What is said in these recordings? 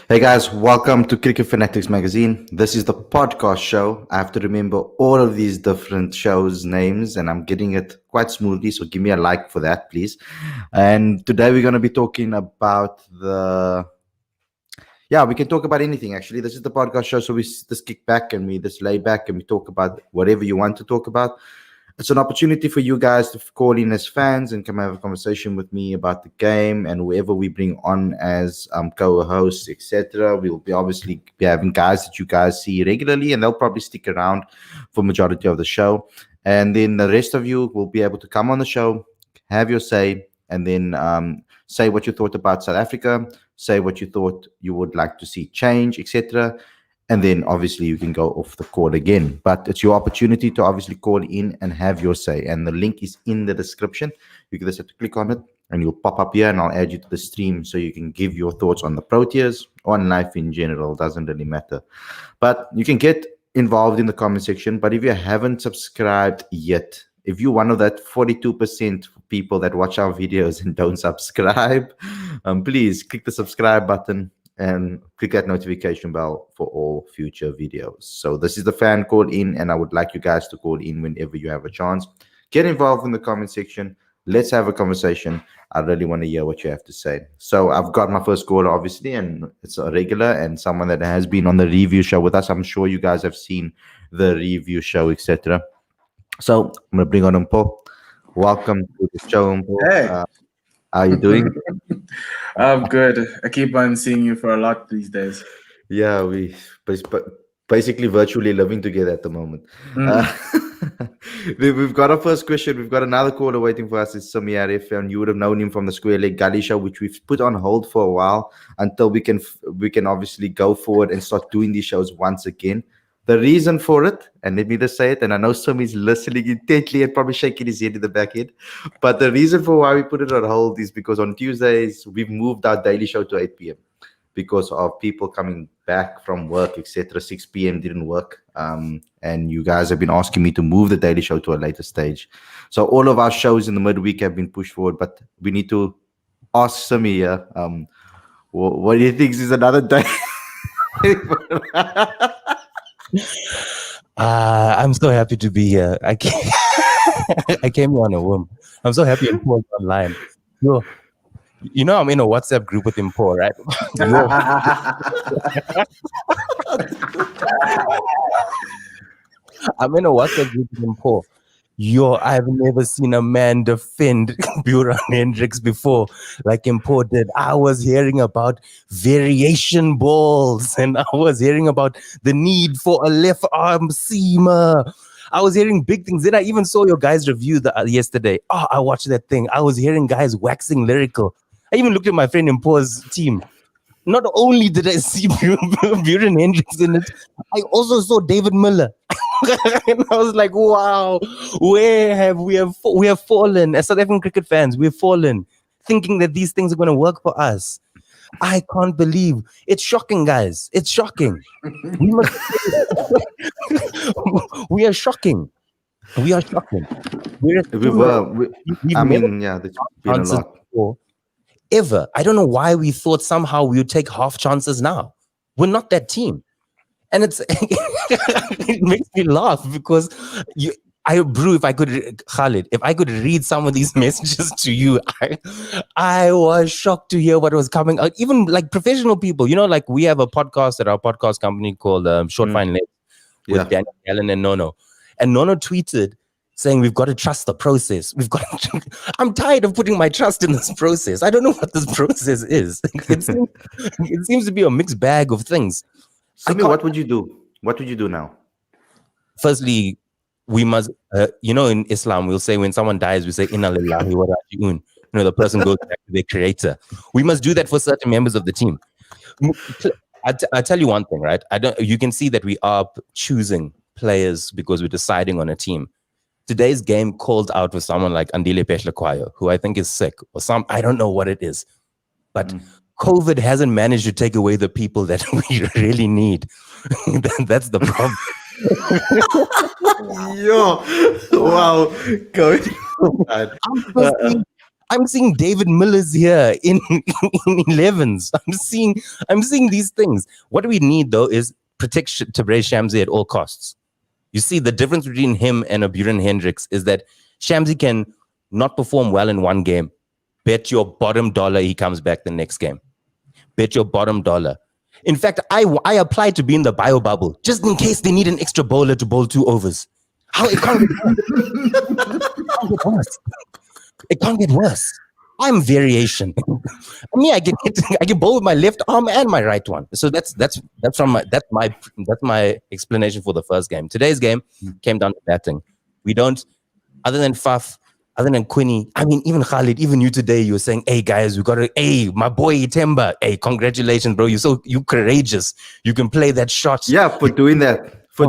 Hey guys, welcome to Cricket Fanatics Magazine. This is the podcast show. I have to remember all of these different shows' names and I'm getting it quite smoothly, so give me a like for that, please. And today we're going to be talking about we can talk about anything actually. This is the podcast show, so we just kick back and we just lay back and we talk about whatever you want to talk about. It's an opportunity for you guys to call in as fans and come have a conversation with me about the game and whoever we bring on as co-hosts, etc. We'll be obviously be having guys that you guys see regularly, and they'll probably stick around for majority of the show. And then the rest of you will be able to come on the show, have your say, and then say what you thought about South Africa, say what you thought you would like to see change, etc. And then obviously you can go off the call again. But it's your opportunity to obviously call in and have your say. And the link is in the description. You can just have to click on it and you'll pop up here and I'll add you to the stream so you can give your thoughts on the Proteas, on life in general. Doesn't really matter. But you can get involved in the comment section. But if you haven't subscribed yet, if you're one of that 42% people that watch our videos and don't subscribe, please click the subscribe button and click that notification bell for all future videos. So this is the fan call in, and I would like you guys to call in whenever you have a chance. Get involved in the comment section. Let's have a conversation. I really want to hear what you have to say. So I've got my first caller, obviously, and it's a regular and someone that has been on the review show with us. I'm sure you guys have seen the review show, etc. So I'm going to bring on Paul. Welcome to the show, Paul. Hey. How are you doing? I'm good. I keep on seeing you for a lot these days. Yeah, we basically virtually living together at the moment. We've got our first question. We've got another caller waiting for us. It's Sami Arif, and you would have known him from the Square Leg Gully show, which we've put on hold for a while until we can obviously go forward and start doing these shows once again. The reason for it, and let me just say it, and I know Sami's listening intently and probably shaking his head in the back end, but the reason for why we put it on hold is because on Tuesdays, we've moved our daily show to 8 p.m. because of people coming back from work, etc. 6 p.m. didn't work. And you guys have been asking me to move the daily show to a later stage. So all of our shows in the midweek have been pushed forward, but we need to ask Sami here, what do you think is another day? I'm so happy to be here. I came here on a whim. I'm so happy I'm online. You know I'm in a WhatsApp group with Paul, right? I'm in a WhatsApp group with Paul. I've never seen a man defend Buran Hendricks before like Paul did. I was hearing about variation balls and I was hearing about the need for a left arm seamer. I was hearing big things. Then I even saw your guys' review yesterday. Oh, I watched that thing. I was hearing guys waxing lyrical. I even looked at my friend Paul's team. Not only did I see Buran Hendricks in it, I also saw David Miller. And I was like, wow, where have we have fallen as South African cricket fans? We've fallen thinking that these things are going to work for us. I can't believe it's shocking, guys. It's shocking. We are shocking. We are shocking. There's been a lot. Ever. I don't know why we thought somehow we would take half chances now. We're not that team. And it makes me laugh because Khalid, if I could read some of these messages to you, I was shocked to hear what was coming out. Even like professional people, like we have a podcast at our podcast company called Short Fine Legs with Daniel Allen and Nono. And Nono tweeted saying, we've got to trust the process. I'm tired of putting my trust in this process. I don't know what this process is. It seems to be a mixed bag of things. What would you do? What would you do now? Firstly, we must, in Islam, we'll say when someone dies, we say, Inna lillahi wa raji'un. The person goes back to their creator. We must do that for certain members of the team. I tell you one thing, right? You can see that we are choosing players because we're deciding on a team. Today's game called out for someone like Andile Pehlekwayo, who I think is sick, or I don't know what it is. But COVID hasn't managed to take away the people that we really need. That's the problem. Yo, wow. I'm seeing David Miller's here in 11s. I'm seeing these things. What we need though is protect Tabrez Shamsi at all costs. You see, the difference between him and a Buren Hendricks is that Shamsi can not perform well in one game. Bet your bottom dollar he comes back the next game. Bet your bottom dollar. In fact, I applied to be in the bio bubble just in case they need an extra bowler to bowl 2 overs. How it can't get worse. It can't get worse. I'm variation. Me, I can bowl with my left arm and my right one. So that's my explanation for the first game. Today's game came down to batting. We don't, other than Faf, other than Quinny, I mean, even Khalid, even you today, you were saying, hey guys, we got to, hey, my boy Temba, hey, congratulations, bro. You courageous. You can play that shot. Yeah, for doing that. For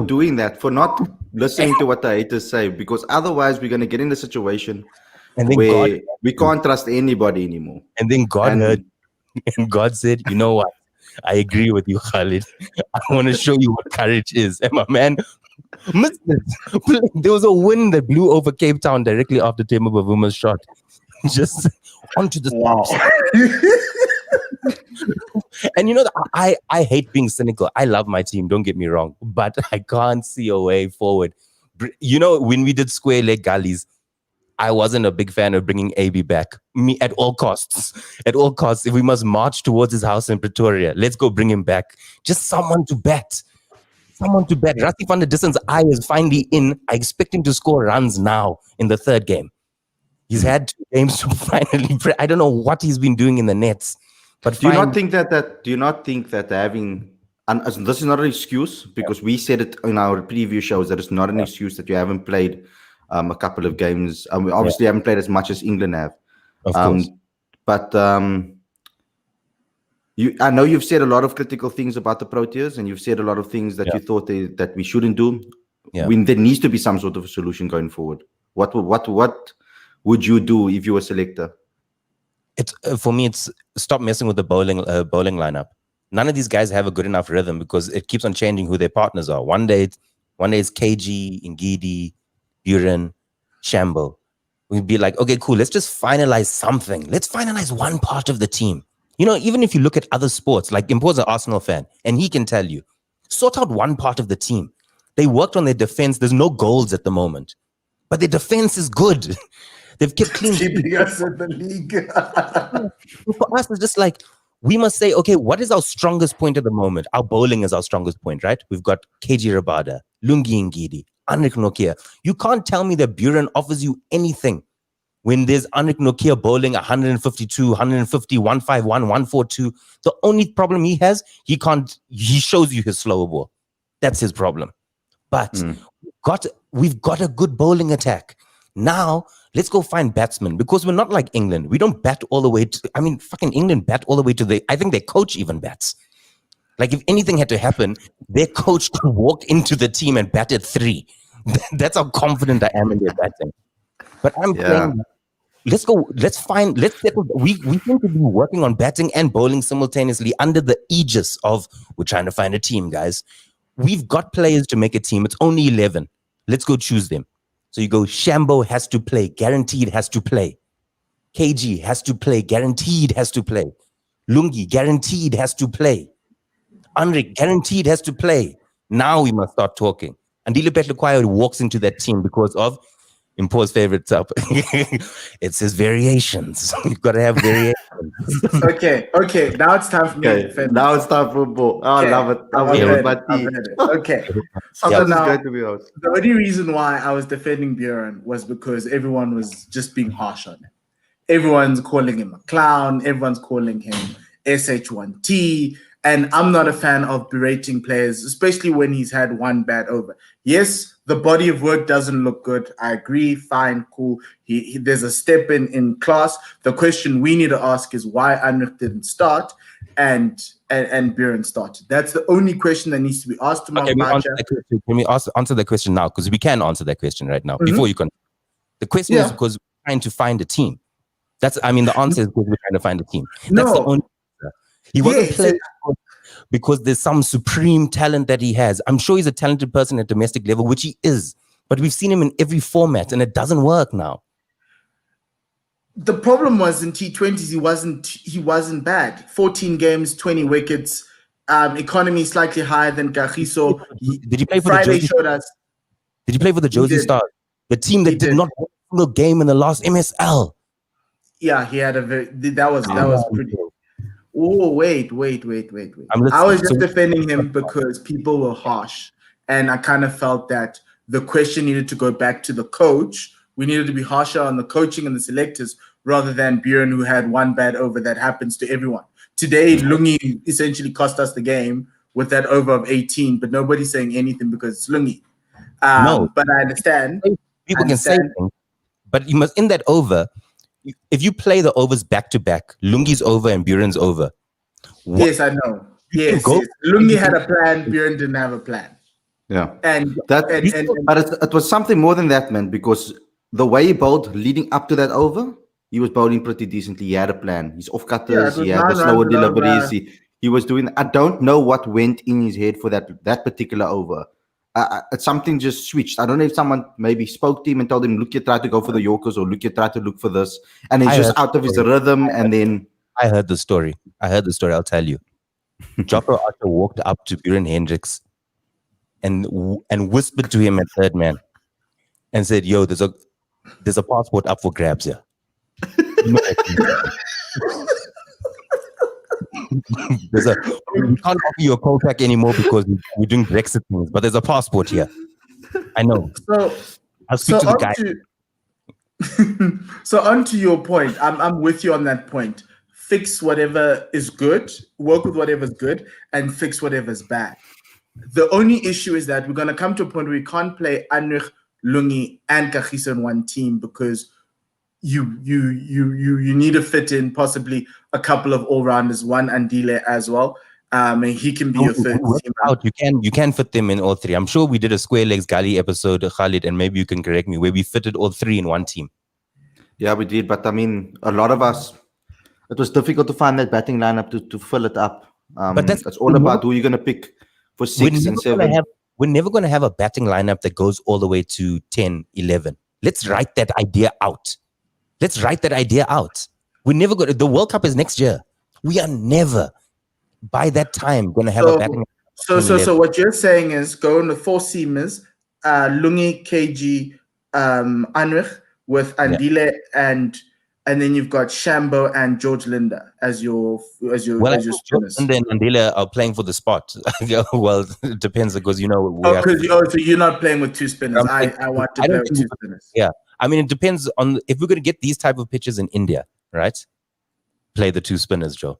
not listening to what the haters say, because otherwise we're going to get in a situation where we can't trust anybody anymore. And then God heard, and God said, you know what? I agree with you, Khalid. I want to show you what courage is. And my man, there was a wind that blew over Cape Town directly after Temba Bavuma's shot. Just onto the Wow. And you know, I hate being cynical. I love my team, don't get me wrong, but I can't see a way forward. You know, when we did square leg gullies, I wasn't a big fan of bringing AB back. Me at all costs. At all costs, if we must march towards his house in Pretoria, let's go bring him back. Just someone to bet. Rassi van der Distance I is finally in. I expect him to score runs now in the third game. He's had 2 games to finally. I don't know what he's been doing in the nets. But do you not think that having, and this is not an excuse, because we said it in our preview shows that it's not an excuse that you haven't played a couple of games. We obviously haven't played as much as England have. Of course. But I know you've said a lot of critical things about the Proteas, and you've said a lot of things that you thought that we shouldn't do. Yeah. There needs to be some sort of a solution going forward. What would you do if you were selector? For me, it's stop messing with the bowling lineup. None of these guys have a good enough rhythm because it keeps on changing who their partners are. One day it's KG, Ngidi, Buren, Shambo. We'd be like, okay, cool. Let's just finalize something. Let's finalize one part of the team. You know, even if you look at other sports, like Impo's an Arsenal fan, and he can tell you, sort out one part of the team. They worked on their defense. There's no goals at the moment, but their defense is good. They've kept clean. Keeping us in the league. For us, it's just like, we must say, okay, what is our strongest point at the moment? Our bowling is our strongest point, right? We've got KG Rabada, Lungi Ngidi, Anrik Nokia. You can't tell me that Buren offers you anything when there's Anrik Nokia bowling 152, 150, 151, 142. The only problem he has, he shows you his slower ball. That's his problem. But we've got a good bowling attack. Now, let's go find batsmen, because we're not like England. We don't bat all the way to, fucking England bat all the way to I think their coach even bats. Like if anything had to happen, their coach could walk into the team and bat at 3. That's how confident I am in their batting. But I'm saying, we seem to be working on batting and bowling simultaneously under the aegis of, we're trying to find a team, guys. We've got players to make a team. It's only 11. Let's go choose them. So you go, Shambo has to play, guaranteed has to play. KG has to play, guaranteed has to play. Lungi, guaranteed has to play. Anrik, guaranteed has to play. Now we must start talking. And Andile Petlukwaya walks into that team because of Impo's favorite top. It's his variations. You've got to have variations. Okay. Now it's time for me to defend. Now it's time for football. Oh, I love it. Okay. So now, the only reason why I was defending Buren was because everyone was just being harsh on him. Everyone's calling him a clown. Everyone's calling him SH1T. And I'm not a fan of berating players, especially when he's had one bad over. Yes, the body of work doesn't look good. I agree. Fine, cool. There's a step in class. The question we need to ask is why Anrik didn't start and Buren started. That's the only question that needs to be asked. Can we answer that question now? Because we can answer that question right now. Before you can. The question is because we're trying to find a team. The answer is because we're trying to find a team. That's the only answer. He wasn't playing because there's some supreme talent that he has. I'm sure he's a talented person at domestic level, which he is. But we've seen him in every format, and it doesn't work now. The problem was in T20s he wasn't bad. 14 games, 20 wickets, economy slightly higher than Kagiso. Did he play for Friday the Josie? showed us. Did he play for the Josie Stars? The team that did not win a single game in the last MSL. Yeah, he had that was pretty. Oh, wait. I was just defending him because people were harsh. And I kind of felt that the question needed to go back to the coach. We needed to be harsher on the coaching and the selectors rather than Buren, who had one bad over that happens to everyone. Today, Lungi essentially cost us the game with that over of 18, but nobody's saying anything because it's Lungi. No. But I understand. People can say things, but you must, in that over, if you play the overs back to back, Lungi's over and Buren's over. Yes, I know. Yes. Lungi had a plan, Buren didn't have a plan. Yeah. But it was something more than that, man, because the way he bowled leading up to that over, he was bowling pretty decently. He had a plan. His off-cutters, he had the slower deliveries. He was doing... I don't know what went in his head for that particular over. Something just switched. I don't know if someone maybe spoke to him and told him, look, you try to go for the Yorkers, or look, you try to look for this. And he's just out of his rhythm. And then... I heard the story. I'll tell you. Jocko Archer walked up to Buren Hendricks and whispered to him at third man and said, yo, there's a passport up for grabs here. We can't offer you a cold pack anymore because we're doing Brexit things, but there's a passport here. I know. I'll speak to the guy. So on to your point, I'm with you on that point. Fix whatever is good, work with whatever's good, and fix whatever's bad. The only issue is that we're going to come to a point where we can't play Anrich, Lungi, and Kagiso in one team because you need to fit in possibly a couple of all-rounders, one Andile as well. And he can be your third team. You can fit them in all three. I'm sure we did a Square Legs Gully episode, Khalid, and maybe you can correct me, where we fitted all three in one team. Yeah, we did. But I mean, a lot of us, it was difficult to find that batting lineup to fill it up. But that's all about who you're going to pick for 6 and 7. We're never going to have a batting lineup that goes all the way to 10, 11. Let's write that idea out. We're never going to, the World Cup is next year. We are never, by that time, going to have a batting lineup. So what you're saying is go on the 4 seamers, Lungi, KG, Anrich with Andile and then you've got Shambo and George Linda as your spinners. And then Andile are playing for the spot. Well, it depends because so you're not playing with 2 spinners. I want to play with 2 spinners. Yeah, I mean it depends on if we're going to get these type of pitches in India, right? Play the 2 spinners, Joe.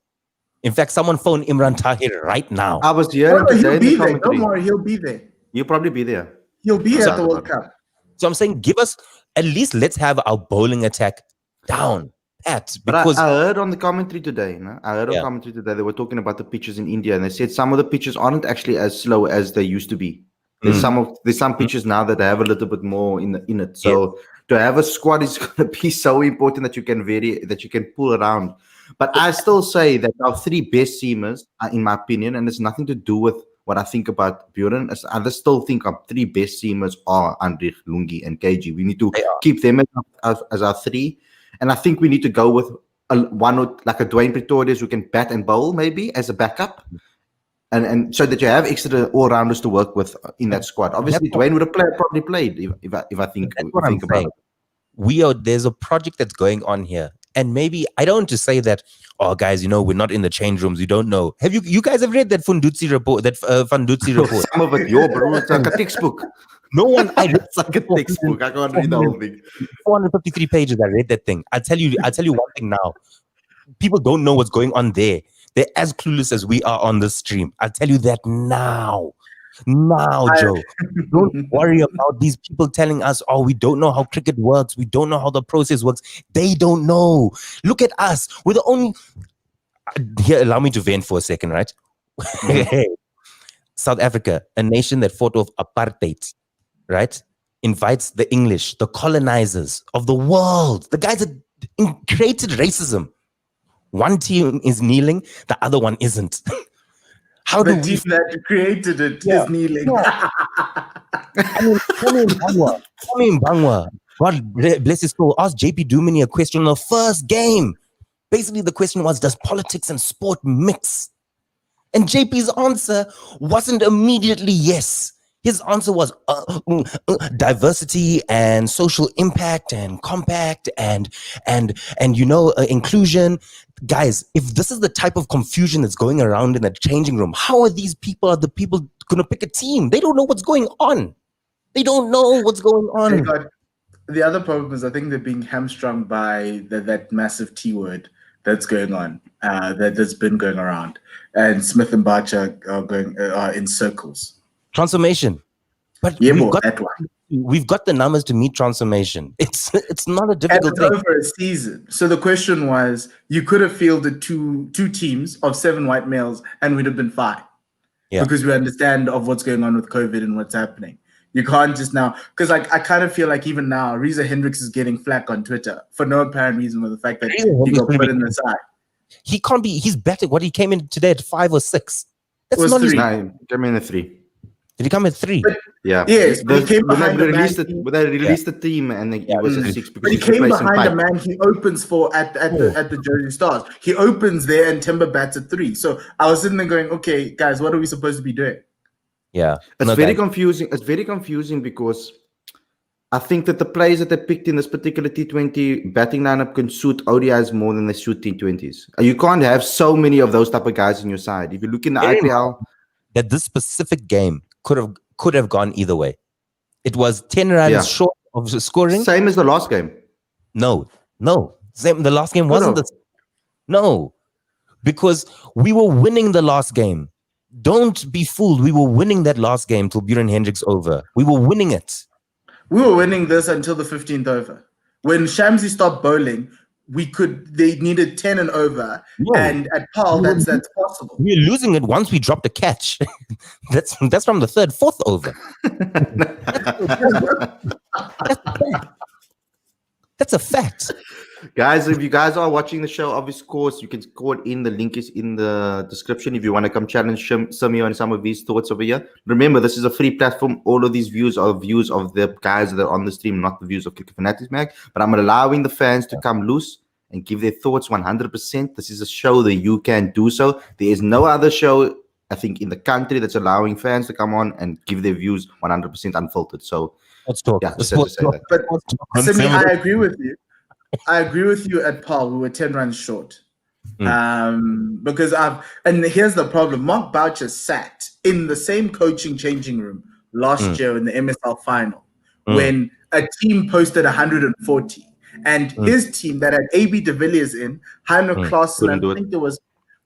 In fact, someone phone Imran Tahir right now. I was here. He'll be there. Don't worry, he'll be there. He'll probably be there. He'll be at the World Cup. So I'm saying, give us at least. Let's have our bowling attack down pat. Because I heard on the commentary today. They were talking about the pitches in India, and they said some of the pitches aren't actually as slow as they used to be. There's some pitches now that have a little bit more in it. So to have a squad is going to be so important that you can vary, that you can pull around. But I still say that our 3 best seamers, in my opinion, and it's nothing to do with what I think about Buren, I still think our 3 best seamers are Andrich, Lungi, and KG. We need to keep them as our 3. And I think we need to go with one like a Dwayne Pretorius who can bat and bowl maybe as a backup. And so that you have extra all-rounders to work with in that squad. Obviously, Dwayne would have probably played if I think about it. There's a project that's going on here. And maybe, I don't want to say that, oh, guys, we're not in the change rooms. We don't know. Have you guys have read that Fundutsi report? Some of it, bro. It's like a textbook. No one. It's like a textbook. I can't read the whole thing. 453 pages. I read that thing. I'll tell you one thing now. People don't know what's going on there. They're as clueless as we are on this stream. I'll tell you that now. Now, Joe. Don't worry about these people telling us, oh, we don't know how cricket works. We don't know how the process works. They don't know. Look at us. We're the only... Here, allow me to vent for a second, right? South Africa, a nation that fought off apartheid, right? Invites the English, the colonizers of the world, the guys that created racism. One team is kneeling, the other one isn't. How the team that created it is kneeling. I mean, Tommy Mbangwa, God bless his soul, asked JP Dumini a question on the first game. Basically, the question was, does politics and sport mix? And JP's answer wasn't immediately yes. His answer was diversity and social impact and compact and inclusion. Guys, if this is the type of confusion that's going around in the changing room, how are the people going to pick a team? They don't know what's going on. They don't know what's going on. The other problem is I think they're being hamstrung by that massive T word that's going on, that's been going around. And Smith and Bacha are in circles. Transformation. But we've got the numbers to meet transformation. It's not a difficult thing. Over a season. So the question was, you could have fielded two teams of 7 white males and we'd have been fine. Yeah. Because we understand of what's going on with COVID and what's happening. You can't just now, because I kind of feel like even now, Reza Hendricks is getting flack on Twitter for no apparent reason for the fact that he got put in the side. He can't be, he's better. What, he came in today at 5 or 6? That's not 3. He came in at 3. Did he come at 3? Yes, but he came behind the released the team and he was at 6 because he came behind the man he opens for at the Jersey Stars. He opens there and Timber bats at 3. So I was sitting there going, okay, guys, what are we supposed to be doing? Yeah, it's very confusing. It's very confusing because I think that the players that they picked in this particular T20 batting lineup can suit ODIs more than they suit T20s. You can't have so many of those type of guys in your side. If you look in the IPL, that this specific game could have gone either way. It was 10 runs short of scoring. Same as the last game. No. Same. The last game wasn't no, because we were winning the last game. Don't be fooled. We were winning that last game till Buren Hendricks over. We were winning it. We were winning this until the 15th over. When Shamsi stopped bowling, they needed 10 and over. No. And at Paarl, that's possible. We're losing it once we dropped a catch. that's from the 3rd, 4th over. That's a fact. Guys, if you guys are watching the show, of course, you can call in. The link is in the description if you want to come challenge Simi on some of these thoughts over here. Remember, this is a free platform. All of these views are views of the guys that are on the stream, not the views of Cricket Fanatics Mag. But I'm allowing the fans to come loose and give their thoughts 100%. This is a show that you can do so. There is no other show, I think, in the country that's allowing fans to come on and give their views 100% unfiltered. So let's talk. Yeah, but Simi, I agree with you. I agree with you at Paarl. We were 10 runs short. Because and here's the problem. Mark Boucher sat in the same coaching changing room last year in the MSL final when a team posted 140 and his team that had AB de Villiers in, Heinrich Klaassen, and I think there was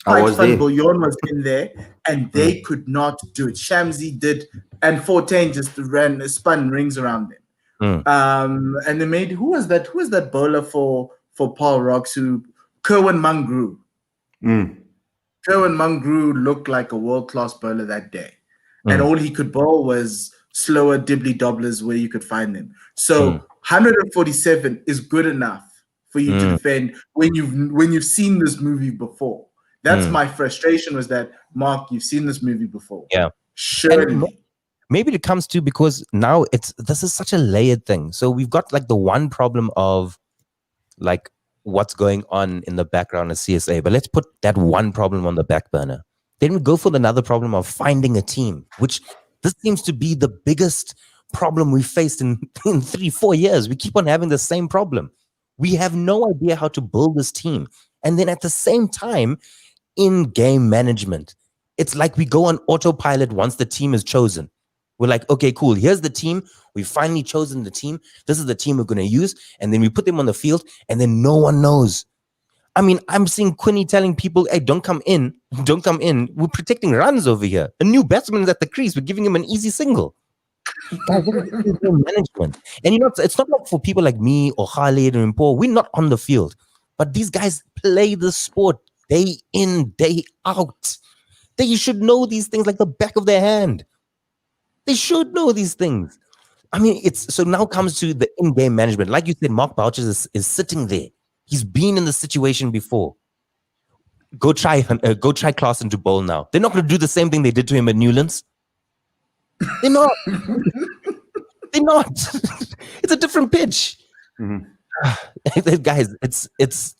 Pike van Bouillon was in there, and they could not do it. Shamsi did, and 14 just spun rings around them. And they made who was that bowler for Paul Rocks Kerwin Mungrew. Kerwin Mungrew looked like a world-class bowler that day. And all he could bowl was slower dibbly dobblers where you could find them. So 147 is good enough for you to defend when you've seen this movie before. That's my frustration, was that, Mark, you've seen this movie before. Yeah. Surely. Maybe it comes to because now this is such a layered thing. So we've got like the one problem of like what's going on in the background of CSA, but let's put that one problem on the back burner. Then we go for another problem of finding a team, which this seems to be the biggest problem we faced in 3-4 years. We keep on having the same problem. We have no idea how to build this team. And then at the same time, in-game management, it's like we go on autopilot once the team is chosen. We're like, okay, cool. Here's the team. We've finally chosen the team. This is the team we're going to use. And then we put them on the field and then no one knows. I mean, I'm seeing Quinny telling people, hey, don't come in. Don't come in. We're protecting runs over here. A new batsman is at the crease. We're giving him an easy single. Management. And you know, it's not like for people like me or Khalid or Paul, we're not on the field. But these guys play the sport day in, day out. They should know these things like the back of their hand. They should know these things. I mean, so now comes to the in-game management. Like you said, Mark Boucher is sitting there. He's been in the situation before. Go try Klaassen to bowl now. They're not going to do the same thing they did to him at Newlands. They're not. They're not. It's a different pitch. Guys, it's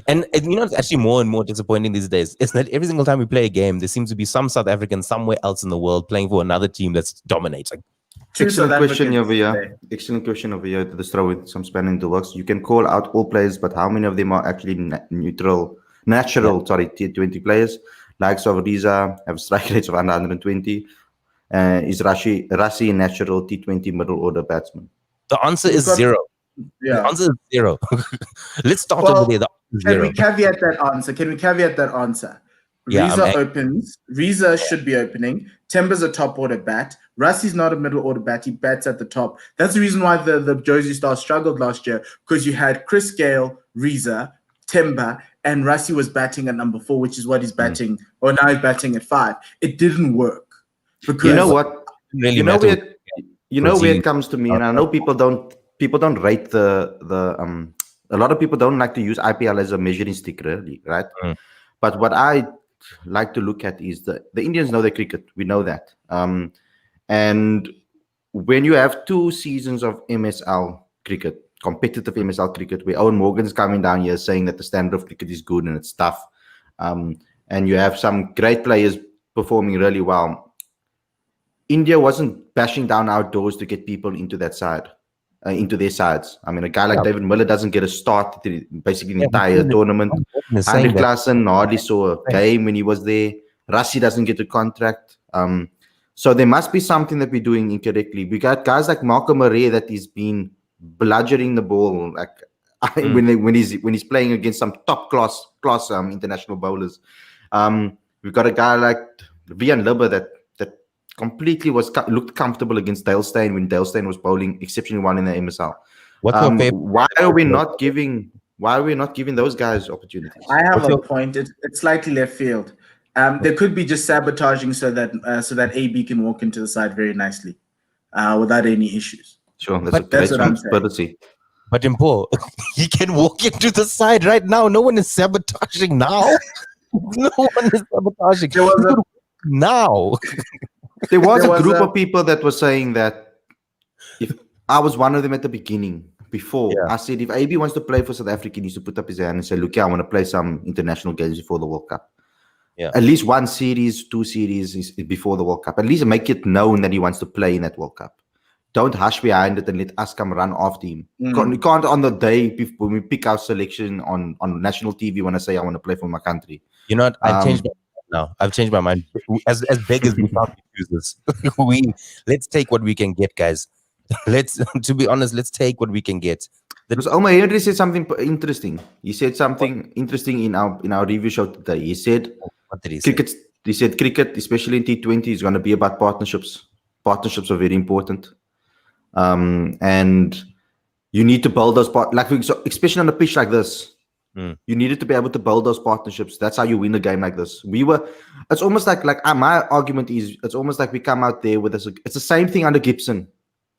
and you know, it's actually more and more disappointing these days. It's that every single time we play a game, there seems to be some South African somewhere else in the world playing for another team that's dominating. Excellent question over here. Excellent question over here. To just throw with some spanning in the works. You can call out all players, but how many of them are actually natural T20 players? Likes of Riza have strike rates of under 120. Is Rassi a natural T20 middle order batsman? The answer is zero. Yeah. The answer is zero. Let's start over there. Can we caveat that answer? Yeah, Riza opens. Riza should be opening. Temba's a top order bat. Rassi's not a middle order bat. He bats at the top. That's the reason why the Josie Stars struggled last year, because you had Chris Gale, Riza, Temba, and Rassi was batting at number 4, which is what he's batting, or now he's batting at 5. It didn't work. Because you know what? Really you know where it comes to me, and I know people don't rate the a lot of people don't like to use IPL as a measuring stick, really, right? But what I like to look at is the Indians know their cricket. We know that. And when you have 2 seasons of MSL cricket, competitive MSL cricket, where Owen Morgan's coming down here saying that the standard of cricket is good and it's tough, and you have some great players performing really well, India wasn't bashing down our doors to get people into that side. Into their sides. I mean, a guy like David Miller doesn't get a start basically the entire tournament. Andre Klaasen hardly saw a game when he was there. Rassi doesn't get a contract. So there must be something that we're doing incorrectly. We got guys like Malcolm Murray that he's been bludgeoning the ball when he's playing against some top class international bowlers. We've got a guy like Rian Libber that completely looked comfortable against Dale Steyn when Dale Steyn was bowling exceptionally well in the MSL. Why are we not giving those guys opportunities? I have a point. It's slightly left field. There could be just sabotaging so that AB can walk into the side very nicely without any issues. Sure, that's what I'm saying. But in Paul, he can walk into the side right now. No one is sabotaging now. No one is sabotaging now. There was a group of people that were saying that if I was one of them at the beginning, before I said if AB wants to play for South Africa, he needs to put up his hand and say, look, I want to play some international games before the World Cup. Yeah. At least 1 series, 2 series before the World Cup. At least make it known that he wants to play in that World Cup. Don't hush behind it and let us come run after him. You can't on the day when we pick our selection on national TV when I say I want to play for my country. You know what? I've changed my mind. As big as we can't use this, let's take what we can get, guys. To be honest, let's take what we can get. Because Omar Henry said something interesting. He said something interesting in our review show today. He said, what did he say? He said cricket, especially in T20, is going to be about partnerships. Partnerships are very important, and you need to build those especially on a pitch like this. You needed to be able to build those partnerships. That's how you win a game like this. It's almost like my argument is, it's almost like we come out there with this. It's the same thing under Gibson.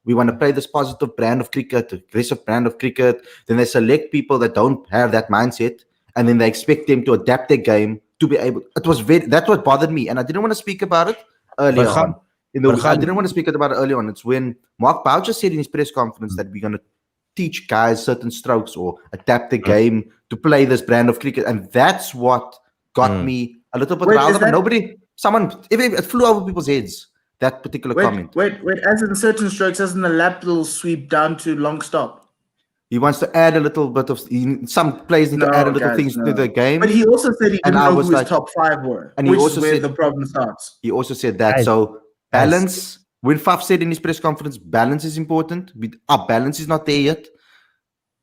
We want to play this positive brand of cricket, aggressive brand of cricket. Then they select people that don't have that mindset, and then they expect them to adapt their game to be able. That's what bothered me, and I didn't want to speak about it earlier on. I didn't want to speak about it earlier on. It's when Mark Boucher said in his press conference that we're going to teach guys certain strokes or adapt the game to play this brand of cricket, and that's what got me a little bit riled up. It flew over people's heads, that particular comment. Wait, as in certain strokes, as in the lateral sweep down to long stop. He wants to add a little bit of some players need to add a little things to the game. But he also said he didn't know who his top 5 were, and which is where the problem starts. He also said that. So balance. When Faf said in his press conference, balance is important. Our balance is not there yet.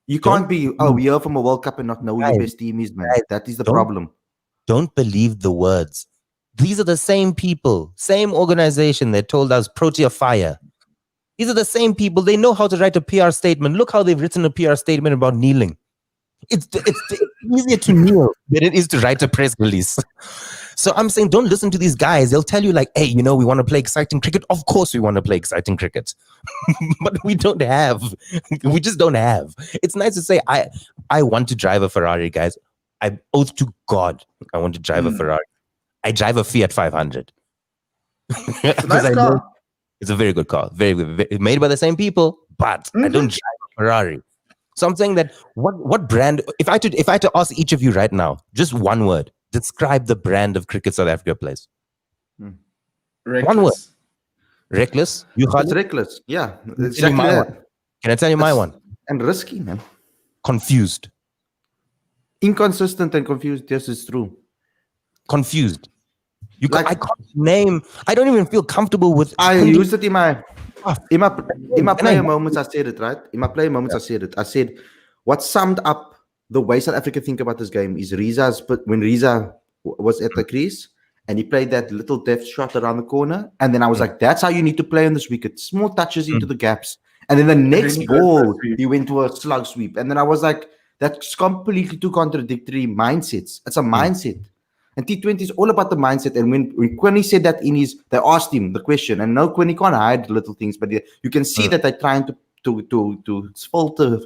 You can't be, we're here from a World Cup and not know who your best team is, man. That is the problem. Don't believe the words. These are the same people, same organization that told us Protea fire. These are the same people. They know how to write a PR statement. Look how they've written a PR statement about kneeling. It's easier to kneel than it is to write a press release. So I'm saying, don't listen to these guys. They'll tell you like, hey, we want to play exciting cricket. Of course we want to play exciting cricket. But we don't have. We just don't have. It's nice to say, I want to drive a Ferrari, guys. I oath to God, I want to drive a Ferrari. I drive a Fiat 500. It's a very good car. Very good. Made by the same people, but I don't drive a Ferrari. So I'm saying that what brand? If I had to ask each of you right now, just one word, describe the brand of cricket South Africa plays. Reckless. One word. Reckless. You It's reckless. Yeah, exactly my that. one. Can I tell you my one? And risky, man. Confused. Inconsistent and confused. Yes, it's true. Confused. Like- I can't name. I don't even feel comfortable with. I used it in my Can player I- moments. I said it right. In my player moments, I said it. I said what summed up the way South Africa think about this game is when Riza was at the crease and he played that little deft shot around the corner, and then I was like, that's how you need to play on this wicket. Small touches into the gaps, and then the next ball he went to a slug sweep, and then I was like, that's completely two contradictory mindsets. It's a mindset. And T20 is all about the mindset. And when Quinny said that they asked him the question, and no, Quinny can't hide little things, but you can see that they're trying to falter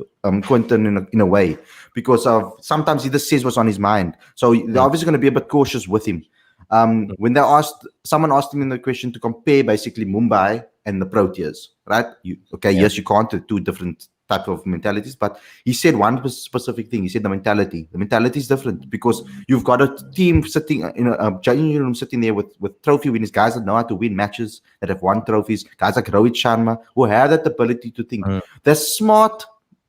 Quinton in a way, because of sometimes he just says what's on his mind. So they're obviously going to be a bit cautious with him. When someone asked him in the question to compare basically Mumbai and the Proteas, right? Yes, you can't, do two different type of mentalities, but he said one specific thing. He said the mentality is different, because you've got a team sitting in a changing room, sitting there with trophy winners, guys that know how to win matches, that have won trophies, guys like Rohit Sharma, who have that ability to think. The smart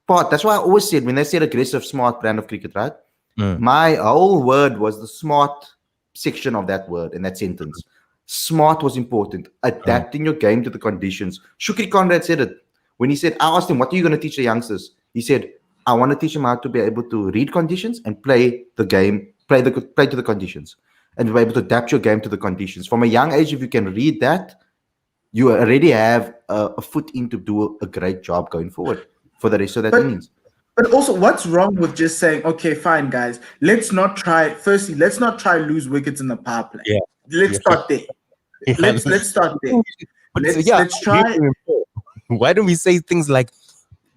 part, that's why I always said, when they said aggressive, smart brand of cricket, right? My whole word was the smart section of that word in that sentence. Smart was important. Adapting your game to the conditions. Shukri Conrad said it. When he said, I asked him, what are you going to teach the youngsters? He said, I want to teach them how to be able to read conditions and play the game, play to the conditions, and be able to adapt your game to the conditions. From a young age, if you can read that, you already have a foot in to do a great job going forward for the rest of that innings. But also, what's wrong with just saying, okay, fine, guys, let's not try lose wickets in the power play. Yeah. Let's start there. Let's start there. Let's try. Why don't we say things like,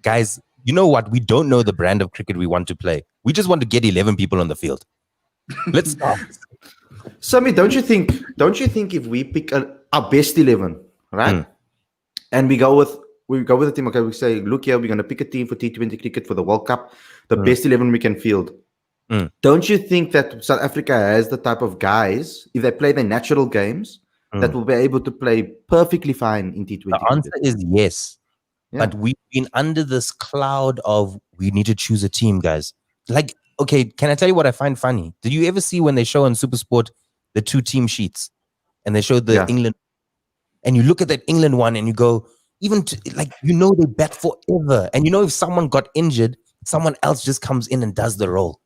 guys, you know what? We don't know the brand of cricket we want to play. We just want to get 11 people on the field. Let's start. Sammy, don't you think if we pick our best 11, right? And we go with the team, okay, we say, look here, we're going to pick a team for T20 cricket for the World Cup, the best 11 we can field. Don't you think that South Africa has the type of guys, if they play their natural games, that will be able to play perfectly fine in T20? The answer is yes. Yeah. But we've been under this cloud of we need to choose a team, guys. Like, okay, can I tell you what I find funny? Did you ever see when they show on SuperSport the 2 team sheets and they show the England, and you look at that England one and you go, they bat forever. And if someone got injured, someone else just comes in and does the role.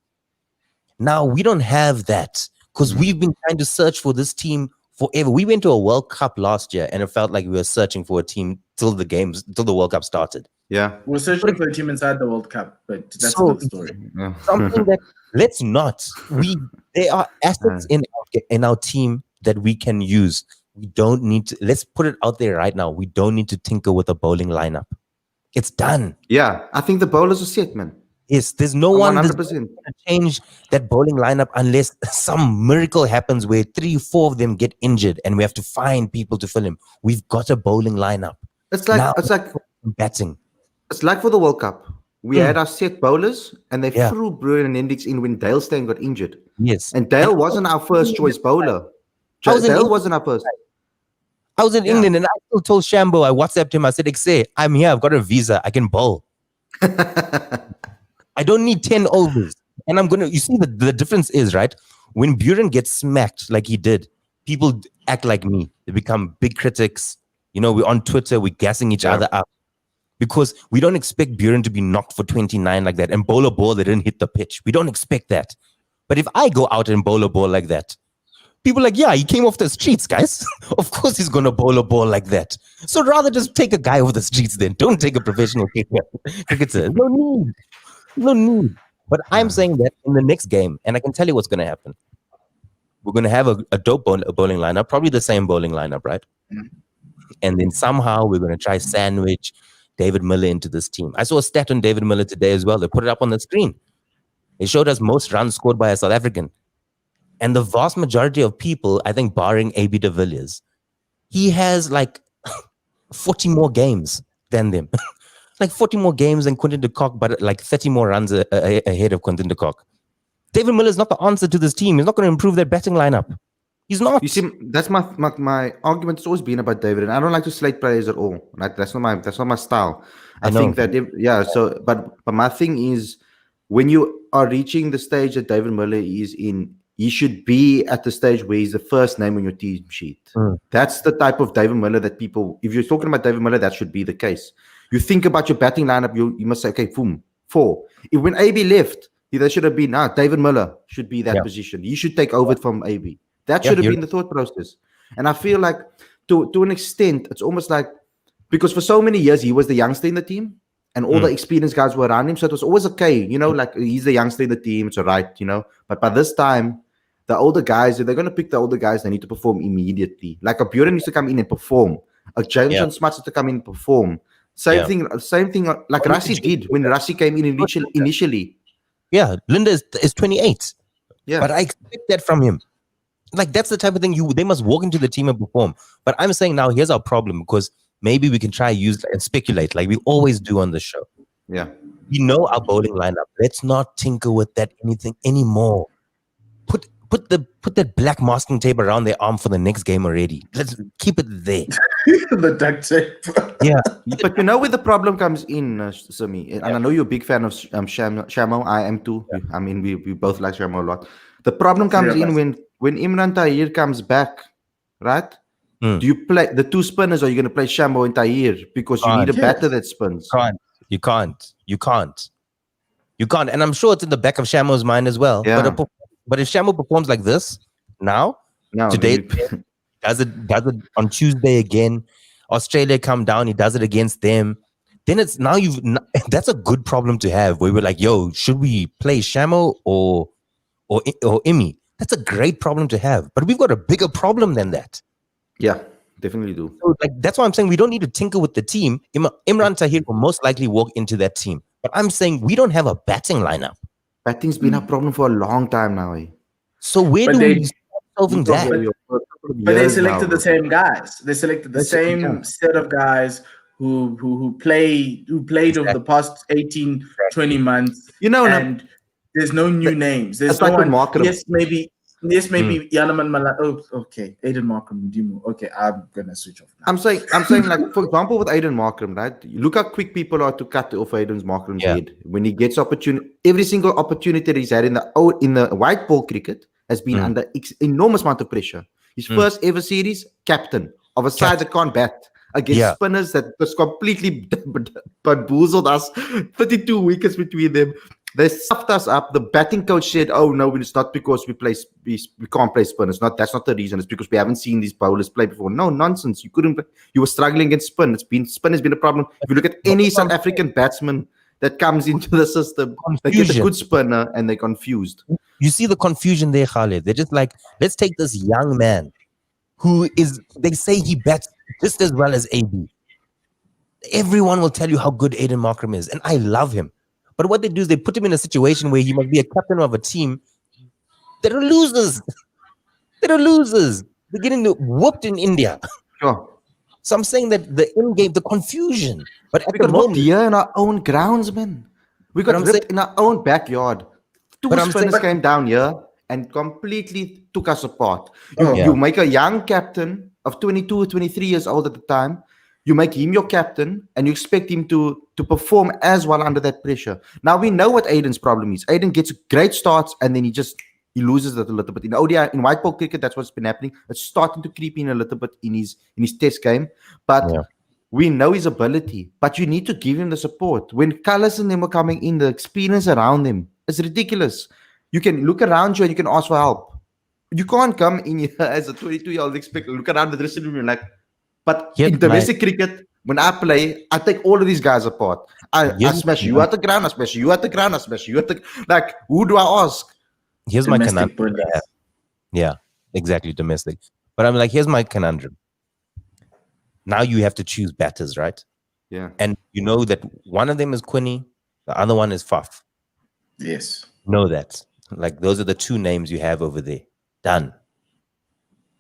Now, we don't have that because we've been trying to search for this team forever. We went to a World Cup last year and it felt like we were searching for a team till the World Cup started. Yeah. We're searching for a team inside the World Cup, but that's another story. Yeah. Something that let's not. There are assets in our team that we can use. We don't need to, let's put it out there right now. We don't need to tinker with a bowling lineup. It's done. Yeah. I think the bowlers are set, man. Yes, there's no one that's 100%. going to change that bowling lineup unless some miracle happens where 3-4 of them get injured and we have to find people to fill him. We've got a bowling lineup. It's like batting. It's like for the World Cup. We had our set bowlers and they threw Bruin and Hendricks in when Dale Steyn got injured. Yes. And Dale wasn't our first choice bowler. Dale wasn't our first. I was in England and I still told Shambo, I WhatsApped him, I said, Xe, I'm here, I've got a visa, I can bowl. I don't need 10 overs. And you see the difference is, right? When Buren gets smacked like he did, people act like me. They become big critics. We're on Twitter, we're gassing each other up. Because we don't expect Buren to be knocked for 29 like that and bowl a ball that didn't hit the pitch. We don't expect that. But if I go out and bowl a ball like that, people are like, yeah, he came off the streets, guys. Of course he's going to bowl a ball like that. So rather just take a guy off the streets then. Don't take a professional cricketer. No need. But I'm saying that in the next game, and I can tell you what's going to happen. We're going to have a dope bowling lineup, probably the same bowling lineup, right? And then somehow we're going to try sandwich David Miller into this team. I saw a stat on David Miller today as well. They put it up on the screen. It showed us most runs scored by a South African. And the vast majority of people, I think barring AB de Villiers, he has like 40 more games than them. Like 40 more games than Quinton de Kock, but like 30 more runs ahead of Quinton de Kock. David Miller is not the answer to this team. He's not going to improve their batting lineup. He's not. You see, that's my argument has always been about David, and I don't like to slate players at all. Like that's not my style. I think that but my thing is, when you are reaching the stage that David Miller is in, he should be at the stage where he's the first name on your team sheet. That's the type of David Miller that people, if you're talking about David Miller, that should be the case. You think about your batting lineup, you must say, okay, boom, 4. If when AB left, there should have been, David Miller should be that position. He should take over from AB. That should have been the thought process. And I feel like to an extent, it's almost like, because for so many years, he was the youngster in the team and all the experienced guys were around him. So it was always okay, like he's the youngster in the team. It's all right, But by this time, the older guys, if they're going to pick the older guys, they need to perform immediately. Like a Buren needs to come in and perform. A Jameson Smuts needs to come in and perform. Same thing like Rassie did when Rassie came in initially. Yeah, Linda is 28. Yeah. But I expect that from him. Like, that's the type of thing they must walk into the team and perform. But I'm saying now, here's our problem, because maybe we can try use and speculate like we always do on the show. Yeah. We know our bowling lineup. Let's not tinker with that anything anymore. Put that black masking tape around their arm for the next game already. Let's keep it there. The duct tape. Yeah. But you know where the problem comes in, Sami? And I know you're a big fan of Shamo. I am too. I mean, we both like Shamo a lot. The problem comes in when Imran Tahir comes back, right? Do you play the 2 spinners, or are you going to play Shamo and Tahir? Because you need a batter that spins. You can't. And I'm sure it's in the back of Shamo's mind as well. Yeah. But if Shamo performs like this today, does it on Tuesday again, Australia come down, he does it against them, then it's now that's a good problem to have, where we're like, yo, should we play Shamo or Imi? That's a great problem to have. But we've got a bigger problem than that. Yeah, definitely do. So, that's why I'm saying we don't need to tinker with the team. Imran Tahir will most likely walk into that team. But I'm saying we don't have a batting lineup. Batting's been a problem for a long time now. So where do we start solving that? But they selected the same guys. They selected the same set of guys who played over the past 18, 20 months. And there's no new names. There's no one. Yes, maybe Yanaman Mala. Oh, okay. Aiden Markham. Okay, I'm gonna switch off now. I'm saying, like, for example, with Aiden Markham, right? Look how quick people are to cut off Aiden Markham's head when he gets opportunity. Every single opportunity that he's had in the white ball cricket has been under enormous amount of pressure. His first ever series, captain of a side that can't bat against spinners that just completely bamboozled us. 32 wickets between them. They stuffed us up. The batting coach said, "Oh no, it's not because we can't play spinners. That's not the reason. It's because we haven't seen these bowlers play before." No nonsense. You couldn't play. You were struggling against spin. Spin has been a problem. If you look at any South African batsman that comes into the system, they get a good spinner and they're confused. You see the confusion there, Khalid. They're just like, let's take this young man they say he bats just as well as AB. Everyone will tell you how good Aiden Markram is, and I love him. But what they do is they put him in a situation where he must be a captain of a team that are losers. They're getting whooped in India. Sure. So I'm saying that the in-game, the confusion. But we got whooped here in our own grounds, man. We got ripped in our own backyard. 2 spinners came down here and completely took us apart. You make a young captain of 22 or 23 years old at the time. You make him your captain and you expect him to perform as well under that pressure. Now we know what Aiden's problem is. Aiden gets great starts and then he loses it a little bit. In ODI, in white ball cricket, that's what's been happening. It's starting to creep in a little bit in his test game. But we know his ability. But you need to give him the support. When Cullis and them were coming in, the experience around them is ridiculous. You can look around you and you can ask for help. You can't come in here as a 22-year-old expect look around the dressing room and like. But in domestic cricket, when I play, I take all of these guys apart. I smash you at the ground, I smash you at the ground, I smash you at the... Like, who do I ask? Here's my conundrum. Yeah, exactly, domestic. But I'm like, here's my conundrum. Now you have to choose batters, right? Yeah. And you know that one of them is Quinny, the other one is Faf. Yes. Know that. Like, those are the 2 names you have over there. Done.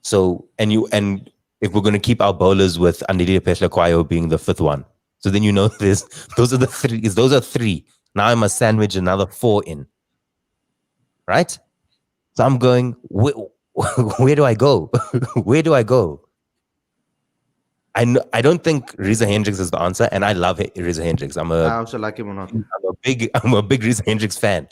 So, and if we're going to keep our bowlers with Andile Pehlakwayo being the fifth one. So then those are the three. Those are three. Now I must sandwich another 4 in. Right? So I'm going, where do I go? Where do I go? I don't think Reza Hendricks is the answer, and I love Reza Hendricks. I also like him or not. I'm a big Reza Hendricks fan.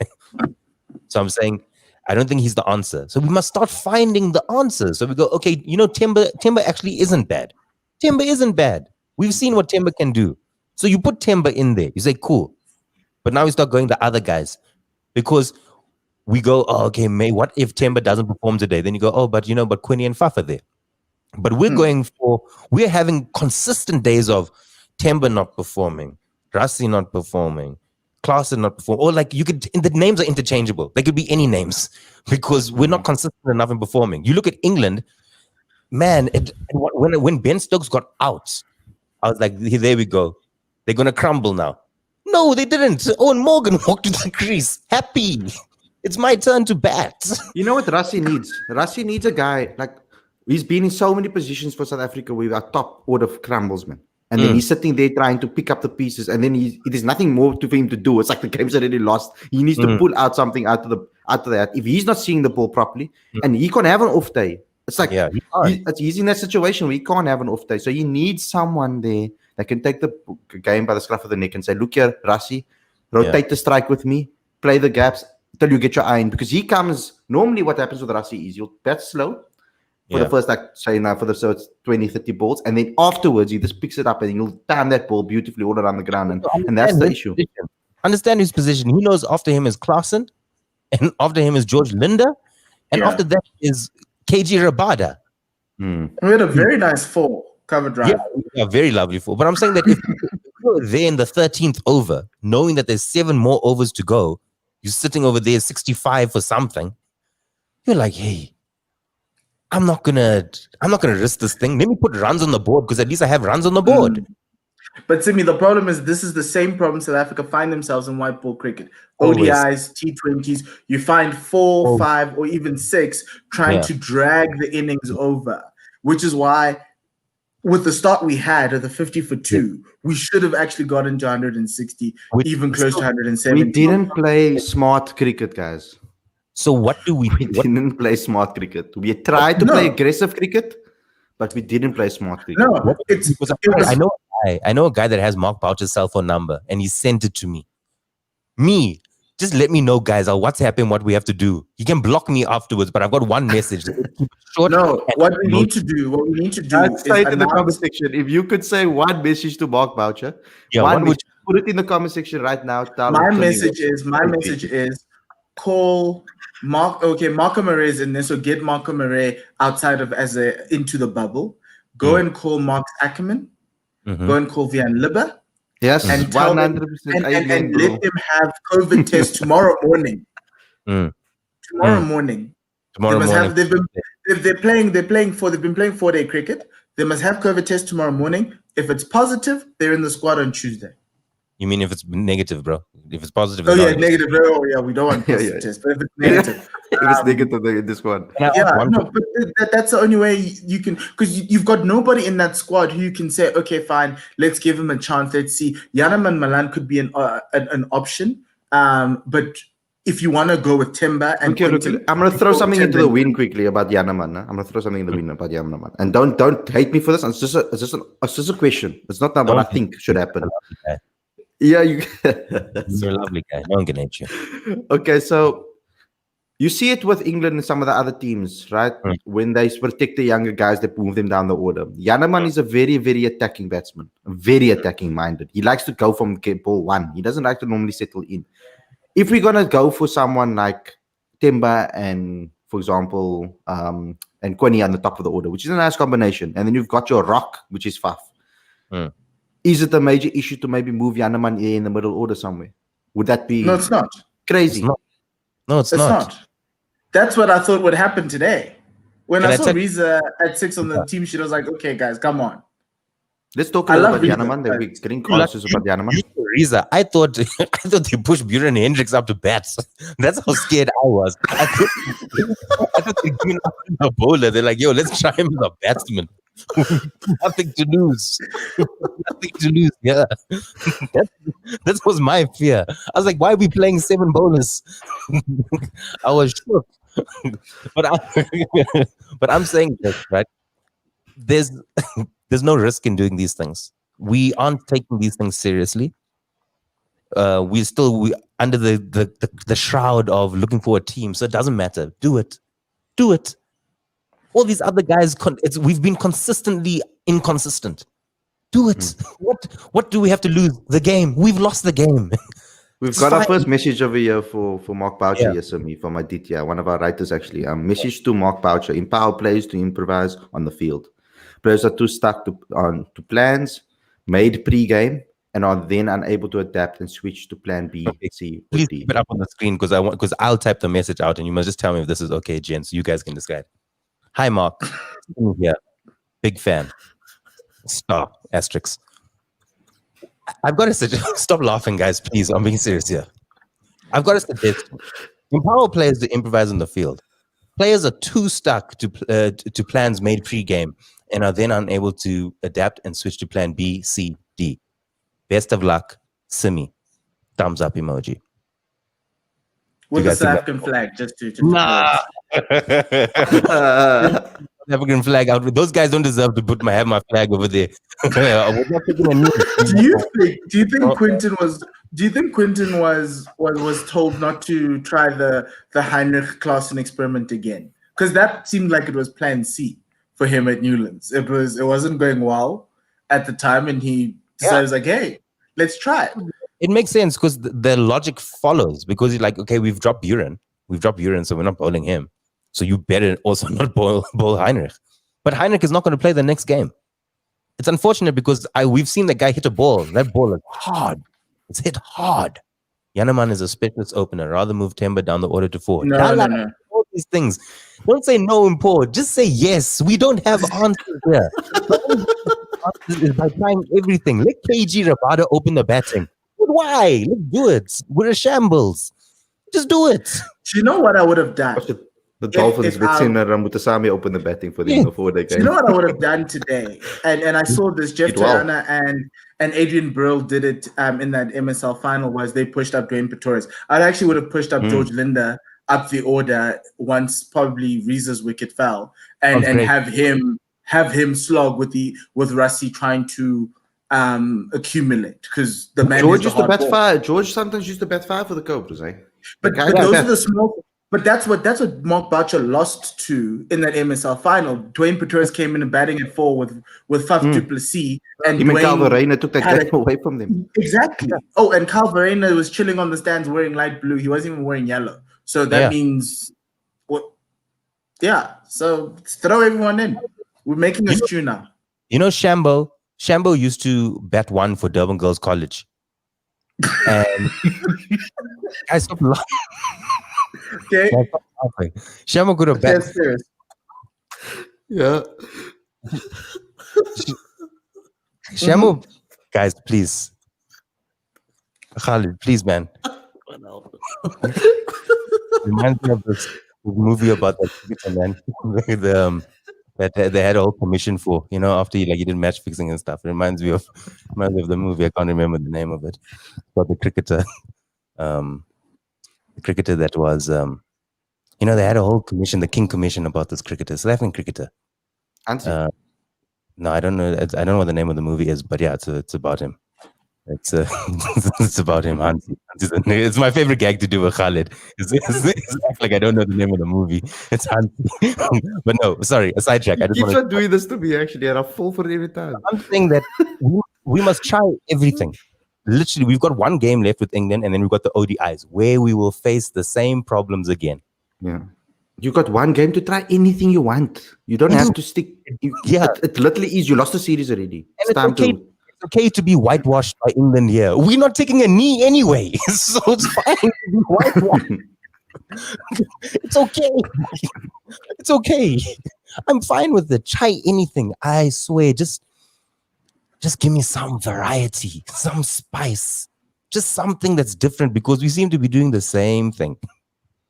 So I'm saying I don't think he's the answer. So we must start finding the answer. So we go, okay, Timber actually isn't bad. Timber isn't bad. We've seen what Timber can do. So you put Timber in there. You say, cool. But now we start going to other guys. Because we go, oh, okay, what if Timber doesn't perform today? Then you go, but Quinny and Faf are there. But we're having consistent days of Timber not performing, Rassi not performing, Klaasen not performing. Or the names are interchangeable. They could be any names because we're not consistent enough in performing. You look at England, man, when Ben Stokes got out, I was like, there we go. They're going to crumble now. No, they didn't. Owen Morgan walked to the crease. Happy. It's my turn to bat. You know what Rassi needs? Rassi needs a guy he's been in so many positions for South Africa where our top order crumbles, man. And then he's sitting there trying to pick up the pieces, and then there's nothing more for him to do. It's like the game's already lost. He needs to pull out something out of that. If he's not seeing the ball properly, and he can't have an off day. It's like he's in that situation where he can't have an off day. So he needs someone there that can take the game by the scruff of the neck and say, look here, Rassi, rotate the strike with me, play the gaps till you get your eye in. Because he comes, normally what happens with Rassi is he'll bat slow for the first, for the 20, 30 balls. And then afterwards, he just picks it up and he'll time that ball beautifully all around the ground. And that's the issue. Understand his position. He knows after him is Klaasen, and after him is George Linder, and after that is KG Rabada. We had a very nice 4 cover drive. Yeah, very lovely 4. But I'm saying that if you're there in the 13th over, knowing that there's 7 more overs to go, you're sitting over there 65 for something, you're like, hey, I'm not gonna risk this thing. Let me put runs on the board because at least I have runs on the board. But Timmy, the problem is this is the same problem South Africa find themselves in white ball cricket. ODIs, T20s, you find 4, 5, or even 6 trying to drag the innings over, which is why with the start we had at the 50 for 2, we should have actually gotten to 160, even close to 170. We didn't play smart cricket, guys. So what do we do? We didn't play smart cricket. We tried to play aggressive cricket, but we didn't play smart cricket. No, I know a guy that has Mark Boucher's cell phone number, and he sent it to me. Just let me know, guys, on WhatsApp him what we have to do. You can block me afterwards, but I've got one message. What we need to do I'd say it in the comment section. If you could say one message to Mark Boucher, put it in the comment section right now. My message is call Mark. Okay, Marco Murray is in this, so get Marco Murray outside of into the bubble. Go and call Mark Ackerman. Go and call Vian Libber. Yes, and 100%. And let them have COVID test tomorrow morning. Tomorrow morning. They've been playing 4-day cricket. They must have COVID test tomorrow morning. If it's positive, they're in the squad on Tuesday. You mean if it's negative, bro? If it's positive, negative. Oh yeah, we don't want positive test. But if it's negative, if it's negative, in this one. But that's the only way you can, because you've got nobody in that squad who you can say, okay, fine, let's give him a chance. Let's see. Yanaman Malan could be an option, but if you want to go with Timber and I'm going to throw something into the wind quickly about Yanaman. I'm going to throw something in the wind about Yanaman, and don't hate me for this. It's just a question. It's not what I think should happen. Yeah, you're a lovely guy. No one can hate you. Okay, so you see it with England and some of the other teams, right? When they protect the younger guys, they move them down the order. Yanaman is a very, very attacking batsman, very attacking minded. He likes to go from ball 1. He doesn't like to normally settle in. If we're gonna go for someone like Timber and, for example, and Quinny on the top of the order, which is a nice combination, and then you've got your rock, which is Faf. Is it a major issue to maybe move Yanaman in the middle order somewhere? Would that be? No, it's not. Crazy. It's not. That's what I thought would happen today. When I saw Reza at 6 on the team sheet, I was like, okay, guys, come on. Let's talk a little about Yanaman. We're getting conscious about Yanaman. Reza, I thought they pushed Buren Hendricks up to bats. That's how scared I was. I thought they gave him a bowler. They're like, yo, let's try him as a batsman. Nothing to lose. Nothing to lose. Yeah. That was my fear. I was like, why are we playing 7 bowlers? I was shook. but I'm saying this, right? There's no risk in doing these things. We aren't taking these things seriously. We under the shroud of looking for a team, so it doesn't matter. Do it. All these other guys, we've been consistently inconsistent. Do it. What do we have to lose? The game. We've lost the game. We've got our first message over here for Mark Boucher, Yasumi, from Aditya, one of our writers actually. Message to Mark Boucher: empower players to improvise on the field. Players are too stuck to plans made pre-game and are then unable to adapt and switch to plan B, C, or Please D. keep it up on the screen because I'll type the message out and you must just tell me if this is okay, gents. You guys can decide. Hi, Mark. Yeah, big fan. Star asterisk. I've got to suggest. Stop laughing, guys, please. I'm being serious here. I've got to suggest empower players to improvise on the field. Players are too stuck to plans made pre-game and are then unable to adapt and switch to plan B, C, D. Best of luck, Simi. Thumbs up emoji. With the South African flag, just to nah. African flag out. Those guys don't deserve to have my flag over there. Do you think Quinton was? Do you think Quinton was told not to try the Heinrich Klaassen experiment again? Because that seemed like it was Plan C for him at Newlands. It wasn't going well at the time, and he decided like, hey, let's try it. It makes sense because the logic follows, because he's like, okay, we've dropped Buren, so we're not bowling him. So you better also not bowl Heinrich. But Heinrich is not going to play the next game. It's unfortunate because we've seen the guy hit a ball. That ball is hard. It's hit hard. Yaneman is a specialist opener. Rather move Temba down the order to 4. No. All these things. Don't say no, import. Just say yes. We don't have answers here. Is by trying everything. Let KG Rabada open the batting. But why? Let's do it. We're a shambles. Just do it. Do you know what I would have done? The Dolphins with Sina Ramutasami open the batting for them before they came. You know what I would have done today? And I saw this. Jeff Tirana and Adrian Brill did it in that MSL final, was they pushed up Dwayne Pretorius. I actually would have pushed up George Linder up the order once probably Reeza's wicket fell, and have him slog with Rassie trying to accumulate, because the man George used to bat 5. George sometimes used to bat 5 for the Cobras, eh? But those are the small. But that's what Mark Boucher lost to in that MSL final. Dwayne Pretorius came in and batting at 4 with Faf du Plessis, and Carl Verreynne took that game away from them. Exactly. Oh, and Carl Verreynne was chilling on the stands wearing light blue. He wasn't even wearing yellow. So that means what? Yeah. So throw everyone in. We're making a stew now. You know, Shambo used to bat 1 for Durban Girls College. And I stopped laughing. Okay. Shambo could have bet. Yeah. Shambo, guys, please. Khalid, please, man. Reminds me of this movie about that man. That they had a whole commission for, after you did match fixing and stuff. It reminds me of the movie. I can't remember the name of it. But the cricketer. The cricketer that was, they had a whole commission, the King Commission, about this cricketer, South African cricketer. No, I don't know. I don't know what the name of the movie is, but yeah, it's about him. It's it's about him. Hansi. It's my favorite gag to do with Khalid. It's like I don't know the name of the movie. It's Hansi. But no, sorry, a sidetrack. Keep on doing this to me, actually, and I'll fall for it every time. I'm saying that we must try everything. Literally, we've got one game left with England, and then we've got the ODIs, where we will face the same problems again. Yeah. You got one game to try anything you want. You don't have to stick. It literally is. You lost the series already. It's okay to be whitewashed by England here. We're not taking a knee anyway, so it's fine to be whitewashed. It's okay. It's okay. I'm fine with it. Try anything. I swear. Just give me some variety, some spice, just something that's different, because we seem to be doing the same thing.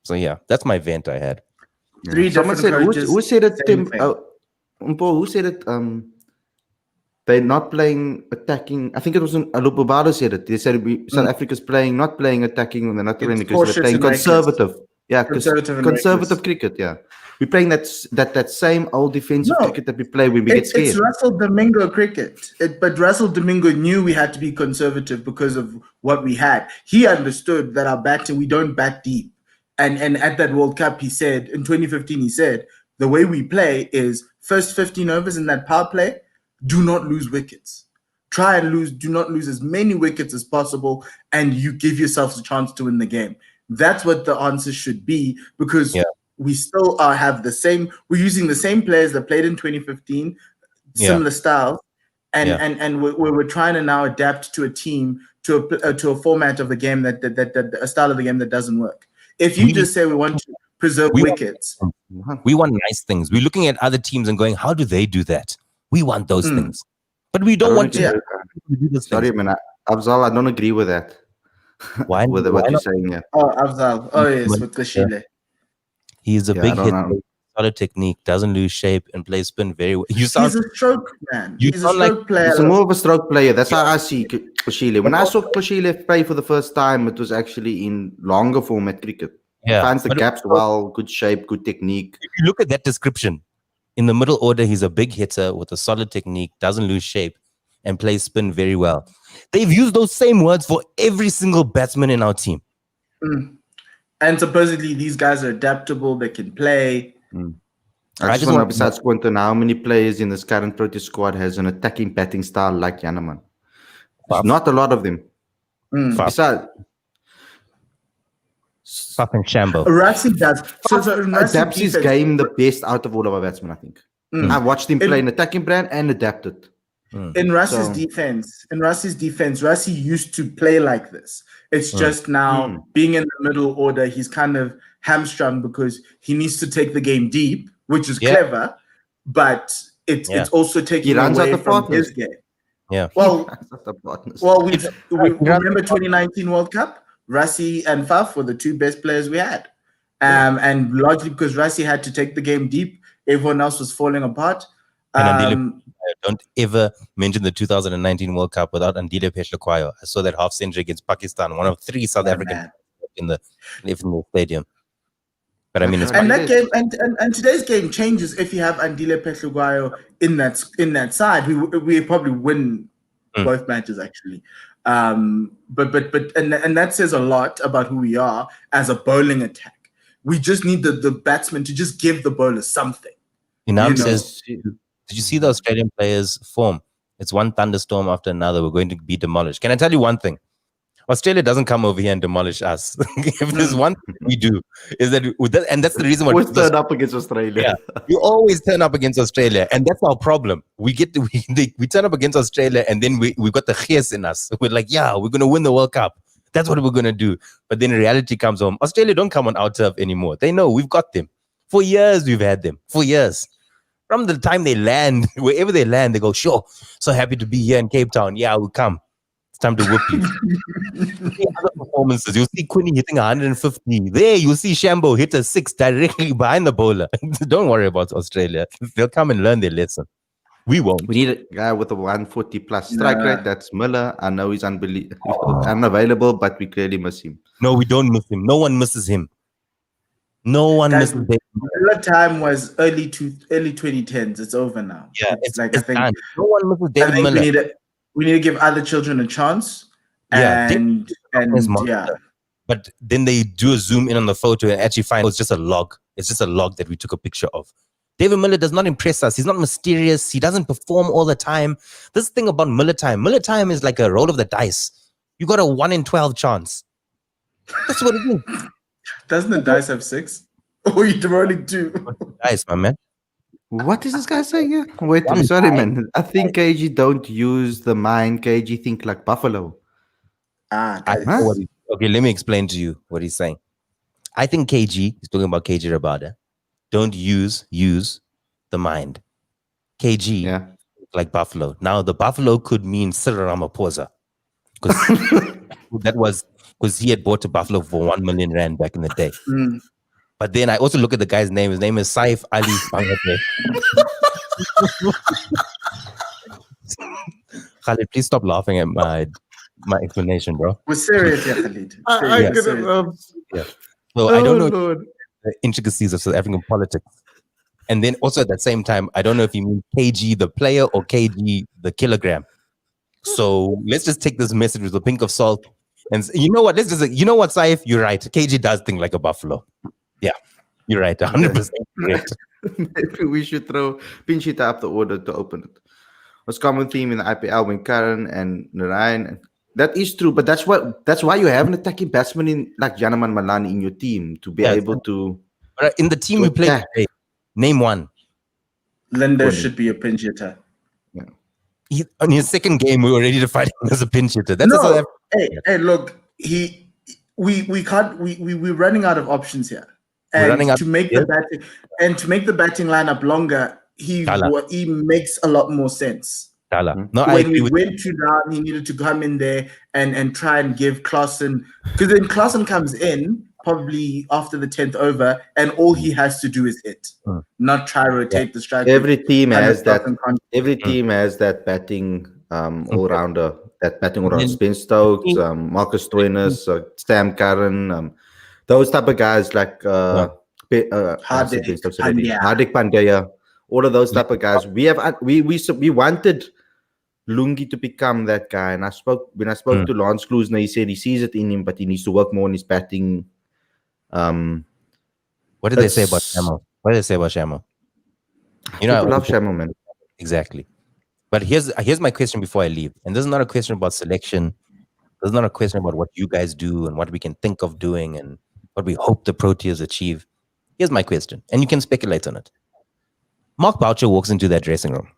So yeah, that's my vent I had. Three Someone said, who said it? Paul, who said it? They're not playing attacking. I think it was Alupubado said it. They said South Africa's not playing attacking. They're not playing because they're playing conservative. Yeah, conservative cricket. Yeah, we're playing that same old defensive cricket that we play when we get scared. It's Russell Domingo cricket. But Russell Domingo knew we had to be conservative because of what we had. He understood that our batting, we don't bat deep. And at that World Cup, he said, in 2015, he said, the way we play is first 15 overs in that power play, do not lose wickets. Do not lose as many wickets as possible, and you give yourselves a chance to win the game. That's what the answer should be, because we still have the same, we're using the same players that played in 2015, similar styles, and we're trying to now adapt to a team, to a format of the game that a style of the game that doesn't work. If you just say we want to preserve wickets. We want nice things. We're looking at other teams and going, how do they do that? We want those things. But we don't want to do this. Sorry, man. Afzal, I don't agree with that. Why? With what you're saying, yeah. Oh, Afzal. Oh, yes, with Kashile. He is a big hit, solid technique, doesn't lose shape, and plays spin very well. He's a stroke man. He's a stroke player. He's more of a stroke player. That's how I see Kashile. When I saw Kashile play for the first time, it was actually in longer format cricket. Yeah. Finds the gaps well, good shape, good technique. If you look at that description, in the middle order, he's a big hitter with a solid technique, doesn't lose shape, and plays spin very well. They've used those same words for every single batsman in our team. And supposedly these guys are adaptable, they can play. I just want to know, besides Quinton, how many players in this current Proteas squad has an attacking batting style like Janneman? There's not a lot of them. Besides, fucking Shambo. Rassie does. Adapts his game the best out of all of our batsmen, I think. I watched him play in attacking brand and adapted. In Rassie's defense, Rassie used to play like this. It's just now being in the middle order, he's kind of hamstrung because he needs to take the game deep, which is clever, but it's also taking away from his game. Yeah. Well, we remember 2019 World Cup. Rassie and Faf were the two best players we had. And largely because Rassie had to take the game deep, everyone else was falling apart. Don't ever mention the 2019 World Cup without Andile Phehlukwayo. I saw that half century against Pakistan, one of 3 South Africans in the stadium. But I mean, and that game and today's game changes if you have Andile Phehlukwayo in that side. We probably win both matches actually. But that says a lot about who we are as a bowling attack. We just need the batsman to just give the bowler something. Inam says, did you see the Australian players form? It's one thunderstorm after another. We're going to be demolished. Can I tell you one thing? Australia doesn't come over here and demolish us. If there's one thing we do, is that, and that's the reason why we turn up against Australia. Yeah, you always turn up against Australia, and that's our problem. We turn up against Australia, and then we got the khies in us. We're like, yeah, we're gonna win the World Cup. That's what we're gonna do. But then reality comes home. Australia don't come on our turf anymore. They know we've got them. For years we've had them. For years. From the time they land, wherever they land, they go, sure, so happy to be here in Cape Town. Yeah, we'll come. It's time to whoop you. Other performances, you'll see Quinny hitting 150. There, you'll see Shambo hit a 6 directly behind the bowler. Don't worry about Australia. They'll come and learn their lesson. We won't. We need a guy with a 140 plus strike rate. That's Miller. I know he's unavailable, but we clearly miss him. No, we don't miss him. No one misses him. No one misses him. Miller time was early 2010s. It's over now. Yeah, it's like I think no one misses David Miller. We need to give other children a chance. And But then they do a zoom in on the photo and actually find it's just a log. It's just a log that we took a picture of. David Miller does not impress us. He's not mysterious. He doesn't perform all the time. This thing about Miller time is like a roll of the dice. You got a 1 in 12 chance. That's what it is. Doesn't the dice have 6? Or you're rolling 2? Dice, my man. What is this guy saying here? Wait, I'm sorry, man. I think KG don't use the mind. KG think like buffalo. Okay, let me explain to you what he's saying. I think KG, he's talking about KG Rabada, don't use the mind. KG, like buffalo. Now, the buffalo could mean Cyril Ramaphosa. Because he had bought a buffalo for 1 million rand back in the day. But then I also look at the guy's name. His name is Saif Ali Bangladesh. Khalid, please stop laughing at my explanation, bro. We're serious, yeah, Khalid. I Serious. could have. Yeah. So I don't know Lord. the intricacies of South African politics. And then also at that same time, I don't know if you mean kg the player or kg the kilogram. So let's just take this message with a pinch of salt. And you know what? You know what, Saif? You're right. KG does think like a buffalo. Yeah, you're right. 100% correct. Maybe we should throw Pinchita up the order to open it. What's common theme in the IPL when Karen and Narayan? That is true, but that's why you have an attacking batsman in like Janaman Malani in your team to be able to. But in the team you play today, name one. Linder should be a pinch hitter. On his second game, we were ready to fight him as a pinch hitter. That's no, hey, look, we're running out of options here. And to make the batting lineup longer, he makes a lot more sense. No, when we went too down, he needed to come in there and try and give Klaasen, because then Klaasen comes in probably after the 10th over, and all he has to do is hit, not try to rotate the striker. Every team has that. Every team has that batting all-rounder. That batting all-rounder. Ben Stokes, Marcus Stoinis, Sam Curran, those type of guys like Hardik Pandya, all of those type of guys. We wanted Lungi to become that guy, and when I spoke to Lance Kloosner, he said he sees it in him, but he needs to work more on his batting. What did they say about Shamo? What did they say about Shamo? You know, I love Shamo, man. Exactly. But here's my question before I leave, and this is not a question about selection. This is not a question about what you guys do and what we can think of doing and what we hope the Proteas achieve. Here's my question, and you can speculate on it. Mark Boucher walks into that dressing room,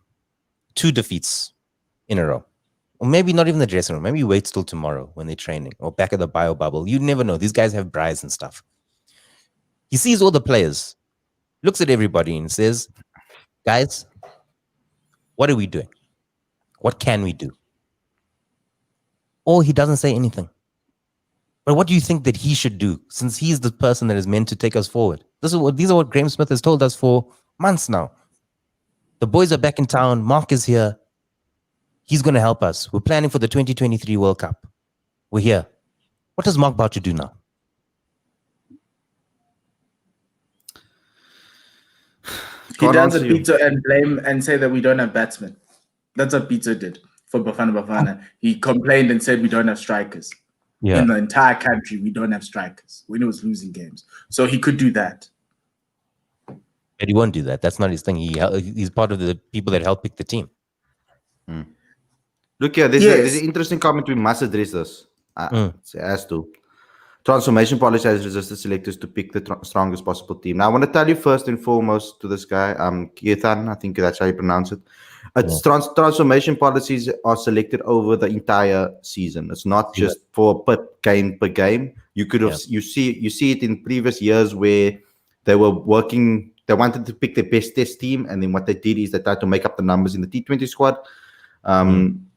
2 defeats in a row. Or maybe not even the dressing room. Maybe you wait till tomorrow when they're training or back at the bio bubble. You never know. These guys have brides and stuff. He sees all the players, looks at everybody and says, guys, what are we doing? What can we do? Or he doesn't say anything. But what do you think that he should do, since he's the person that is meant to take us forward? These are what Graham Smith has told us for months now. The boys are back in town. Mark is here. He's going to help us. We're planning for the 2023 World Cup. We're here. What does Mark Boucher do now? He does a pizza and blame and say that we don't have batsmen. That's what Pizza did for Bafana Bafana. He complained and said we don't have strikers. Yeah. In the entire country, we don't have strikers when he was losing games. So he could do that. But he won't do that. That's not his thing. He's part of the people that help pick the team. Look here, there's an interesting comment. We must address this. It has to. Transformation policy has resisted selectors to pick the strongest possible team. Now, I want to tell you first and foremost to this guy, Keithan, I think that's how you pronounce it. Transformation policies are selected over the entire season. It's not just for per game. You could have you see it in previous years where they were working. They wanted to pick the best test team, and then what they did is they tried to make up the numbers in the T20 squad.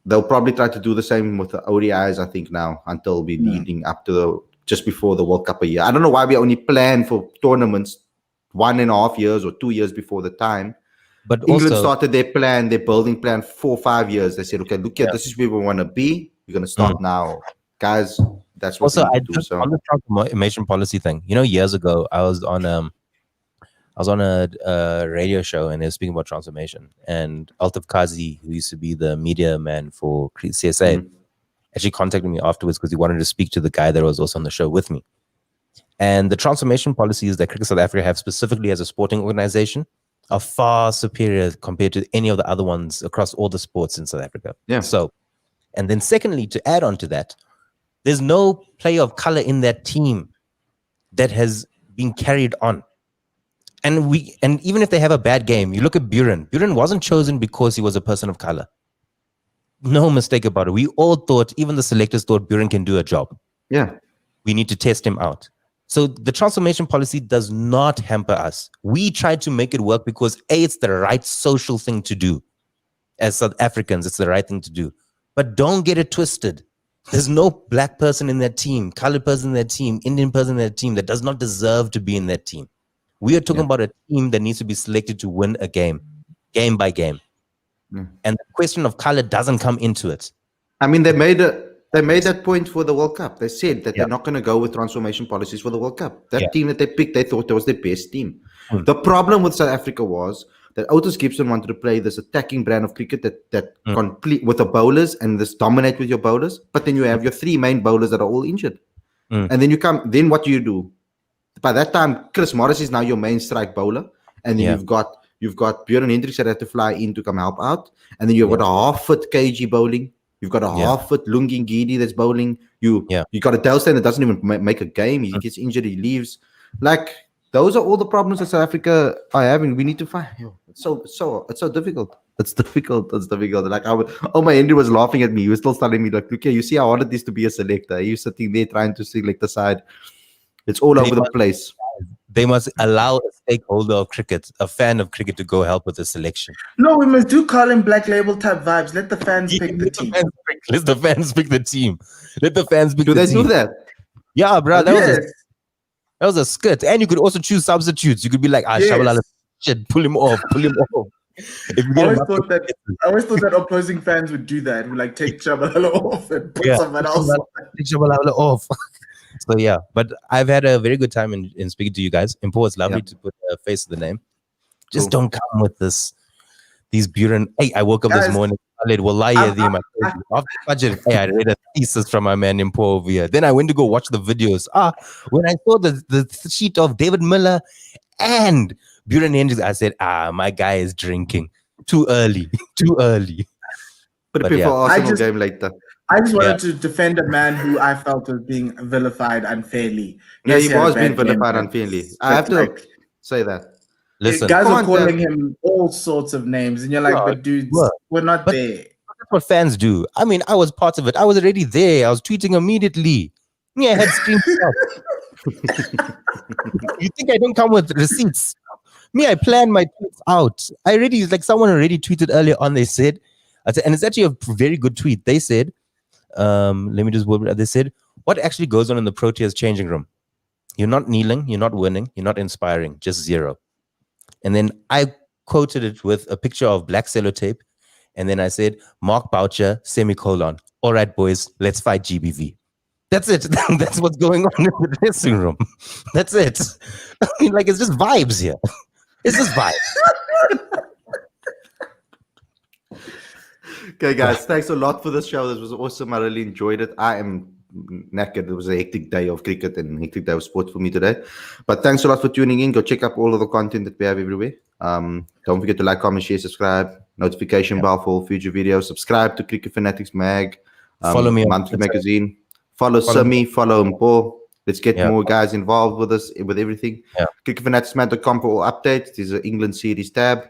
They'll probably try to do the same with the ODIs, I think, now until we're leading up to just before the World Cup a year. I don't know why we only plan for tournaments 1.5 years or 2 years before the time. But England started their building plan 4 or 5 years. They said, okay, look here, this is where we want to be. We're going to start now. Guys, that's what we need to do. So on the transformation policy thing, years ago, I was on a radio show and they were speaking about transformation. And Altaf Kazi, who used to be the media man for CSA, actually contacted me afterwards because he wanted to speak to the guy that was also on the show with me. And the transformation policies that Cricket South Africa have specifically as a sporting organization are far superior compared to any of the other ones across all the sports in South Africa. Yeah. So, and then secondly, to add on to that, there's no player of color in that team that has been carried on. And even if they have a bad game, you look at Buren. Buren wasn't chosen because he was a person of color. No mistake about it. We all thought, even the selectors thought Buren can do a job. Yeah. We need to test him out. So the transformation policy does not hamper us. We try to make it work because it's the right social thing to do. As South Africans, it's the right thing to do. But don't get it twisted. There's no black person in that team, colored person in that team, Indian person in that team that does not deserve to be in that team. We are talking about a team that needs to be selected to win a game. game by game. And the question of color doesn't come into it. I mean, they made that point for the World Cup. They said that they're not going to go with transformation policies for the World Cup. That team that they picked, they thought that was their best team. The problem with South Africa was that Otis Gibson wanted to play this attacking brand of cricket that complete with the bowlers and this dominate with your bowlers. But then you have your three main bowlers that are all injured. And then then what do? By that time, Chris Morris is now your main strike bowler. And then you've got Bjorn Hendricks that had to fly in to come help out. And then you've got a half-foot KG bowling. You've got a half-foot Lungi Ngidi that's bowling. You got a Delstain that doesn't even make a game. He gets injured, he leaves. Like, those are all the problems that South Africa are having. We need to find. It's so difficult. It's difficult. Like, my Henry was laughing at me. He was still telling me, like, look, you see how hard it is to be a selector. He was sitting there trying to select the side. It's all over the place. They must allow a stakeholder of cricket, a fan of cricket, to go help with the selection. No, we must do Carlin Black Label type vibes. Let the fans pick the team. Let the fans pick the team. Let the fans pick the team. Do they do that? Yeah, bro. That was a skit. And you could also choose substitutes. You could be like, Shabalala, shit, pull him off. If you I always thought that opposing fans would do that. Would like take Shabalala off and put someone else on. Take Shabalala off. So yeah, but I've had a very good time in speaking to you guys. Impo, it's lovely to put a face to the name. Just don't come with these Buren. Hey, I woke up this morning. I read a thesis from my man Impo over here. Then I went to go watch the videos. When I saw the sheet of David Miller and Buren Hendricks, I said, my guy is drinking too early. But before Arsenal game later. I just wanted to defend a man who I felt was being vilified unfairly. Yeah, he was being vilified unfairly. I have to say that. Listen, guys are calling him all sorts of names, and you're like, but dudes, we're not there. That's what fans do. I mean, I was part of it. I was already there. I was tweeting immediately. Me, I had screenshots. You think I don't come with receipts? Me, I plan my tweets out. Someone already tweeted earlier on, they said, and it's actually a very good tweet. They said, they said, what actually goes on in the Proteas changing room? You're not kneeling, you're not winning, you're not inspiring, just zero. And then I quoted it with a picture of black sellotape. And then I said, Mark Boucher, semicolon. All right, boys, let's fight GBV. That's it. That's what's going on in the dressing room. That's it. I mean, like, it's just vibes here. It's just vibes. Okay, guys, thanks a lot for this show. This was awesome. I really enjoyed it. I am knackered. It was a hectic day of cricket and hectic day of sport for me today. But thanks a lot for tuning in. Go check out all of the content that we have everywhere. Don't forget to like, comment, share, subscribe. Notification bell for all future videos. Subscribe to Cricket Fanatics Mag. Follow me on monthly magazine. Follow Simi. Follow Mpo. Let's get more guys involved with us, with everything. CricketFanaticsMag.com for all updates. There's an England series tab.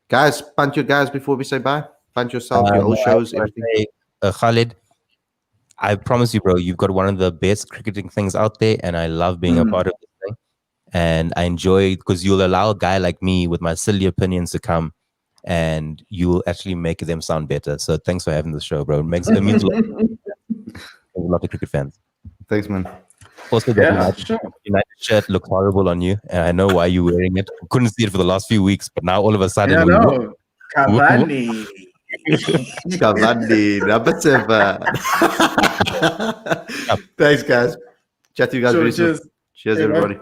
Guys, punch your guys before we say bye. Punch yourself, your old shows, everything. Khalid, I promise you, bro, you've got one of the best cricketing things out there, and I love being a part of this thing. And I enjoy because you'll allow a guy like me with my silly opinions to come, and you'll actually make them sound better. So thanks for having the show, bro. It means a lot to cricket fans. Thanks, man. Also, the United shirt looks horrible on you, and I know why you're wearing it. Couldn't see it for the last few weeks, but now all of a sudden, Cavani. Cavani, number 7. Thanks, guys. Chat to you guys very soon. Cheers, everybody.